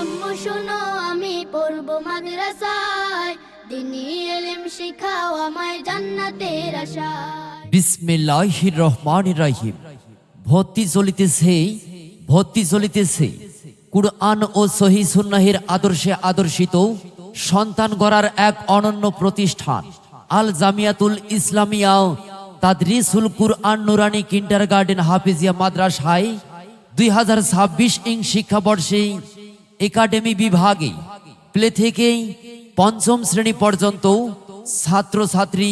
আম্মু শোনো আমি পড়বো মাদ্রাসায়, দিনী ইলম শিখাও আমায় জান্নাতের আশায়। বিসমিল্লাহির রহমানির রহিম। ভর্তি চলিতেছে কুরআন ও সহিহ সুন্নাহের আদর্শে আদর্শিত সন্তান গড়ার এক অনন্য প্রতিষ্ঠান আল জামিয়াতুল ইসলামিয়া তাদরিসুল কুরআন নুরানি কিন্ডারগার্টেন হাফিজিয়া মাদ্রাসায় 2026 শিক্ষাবর্ষে একাডেমি বিভাগে প্লে থেকে পঞ্চম শ্রেণী পর্যন্ত ছাত্রছাত্রী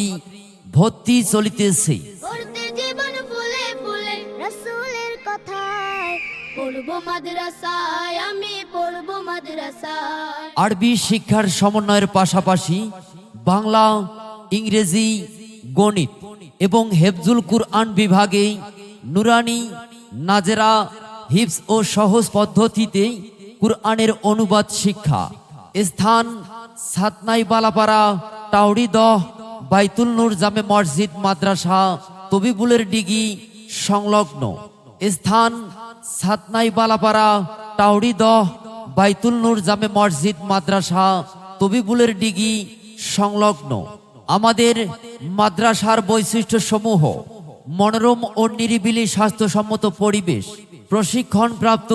ভর্তি চলিতেছে। পড়তে জীবন ফুলে ফুলে রাসূলের কথায়, পড়বো মাদ্রাসায় আমি পড়বো মাদ্রাসায়। আরবি শিক্ষার সমন্বয়ের পাশাপাশি বাংলা, ইংরেজি, গণিত এবং হেফজুল কুরআন বিভাগে নুরানি, নাজেরা, হিফজ ও সহজ পদ্ধতিতে কুরআনের অনুবাদ শিক্ষা। স্থান সাতনাই বালাপাড়া, টাউরিদহ, বাইতুল নূর জামে মসজিদ মাদ্রাসা তবিবুলের ডিগি সংলগ্ন। স্থান সাতনাই বালাপাড়া, টাউরিদহ, বাইতুল নূর জামে মসজিদ মাদ্রাসা তবিবুলের ডিগি সংলগ্ন। আমাদের মাদ্রাসার বৈশিষ্ট্য সমূহ: মনোরম ও নিরিবিলি স্বাস্থ্যসম্মত পরিবেশ, প্রশিক্ষণপ্রাপ্ত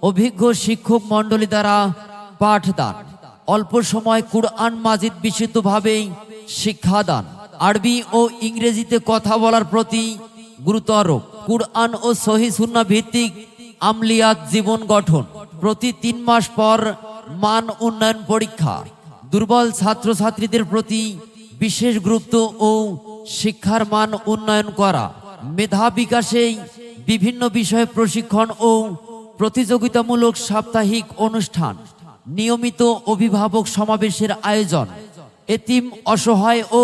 অভিজ্ঞ শিক্ষক মণ্ডলী দ্বারা পাঠদান, অল্প সময় কুরআন মাজিদ বিশুদ্ধভাবে শিক্ষাদান, আরবি ও ইংরেজিতে কথা বলার প্রতি গুরুত্ব আরোপ, কুরআন ও সহিহ সুন্নাহ ভিত্তিক আমলিয়াত জীবন গঠন, প্রতি 3 মাস পর মান উন্নয়ন পরীক্ষা, দুর্বল ছাত্রছাত্রীদের প্রতি বিশেষ গুরুত্ব ও শিক্ষার মান উন্নয়ন করা, মেধা বিকাশে বিভিন্ন বিষয়ে প্রশিক্ষণ ও প্রতিযোগিতামূলক সাপ্তাহিক অনুষ্ঠান, নিয়মিত অভিভাবক সমাবেশের আয়োজন, এতিম, অসহায় ও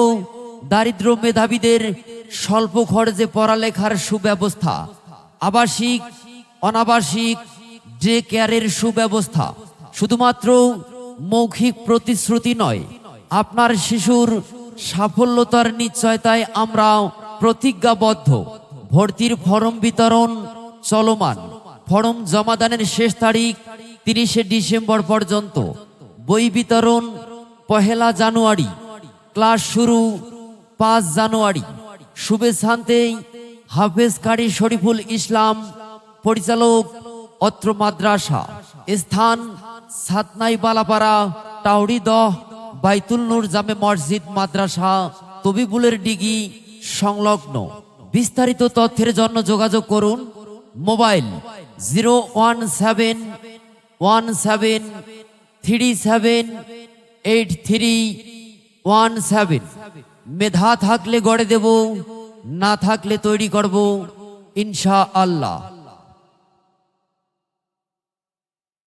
দারিদ্র মেধাবীদের স্বল্প খরচে পড়ালেখার সুব্যবস্থা, আবাসিক, অনাবাসিক ডে কেয়ারের সুব্যবস্থা। শুধুমাত্র মৌখিক প্রতিশ্রুতি নয়, আপনার শিশুর সাফল্যতার নিশ্চয়তায় আমরা প্রতিজ্ঞাবদ্ধ। ভর্তির ফরম বিতরণ চলমান। ফরম জমাদানের শেষ তারিখ 30 ডিসেম্বর পর্যন্ত। বই বিতরণ 1 জানুয়ারি। ক্লাস শুরু 5 জানুয়ারি। শুভেচ্ছান্তে হাফেজ কারি শরীফুল ইসলাম, পরিচালক অত্র মাদ্রাসা। স্থান সাতনাই বালাপাড়া, টাউরিদহ, বাইতুল নূর জামে মসজিদ মাদ্রাসা তবিবুলের ডিগি সংলগ্ন। বিস্তারিত তথ্যের জন্য যোগাযোগ করুন মোবাইল 01717378317। মেধা থাকলে গড়ে দেব, না থাকলে তৈরি করব ইনশাআল্লাহ।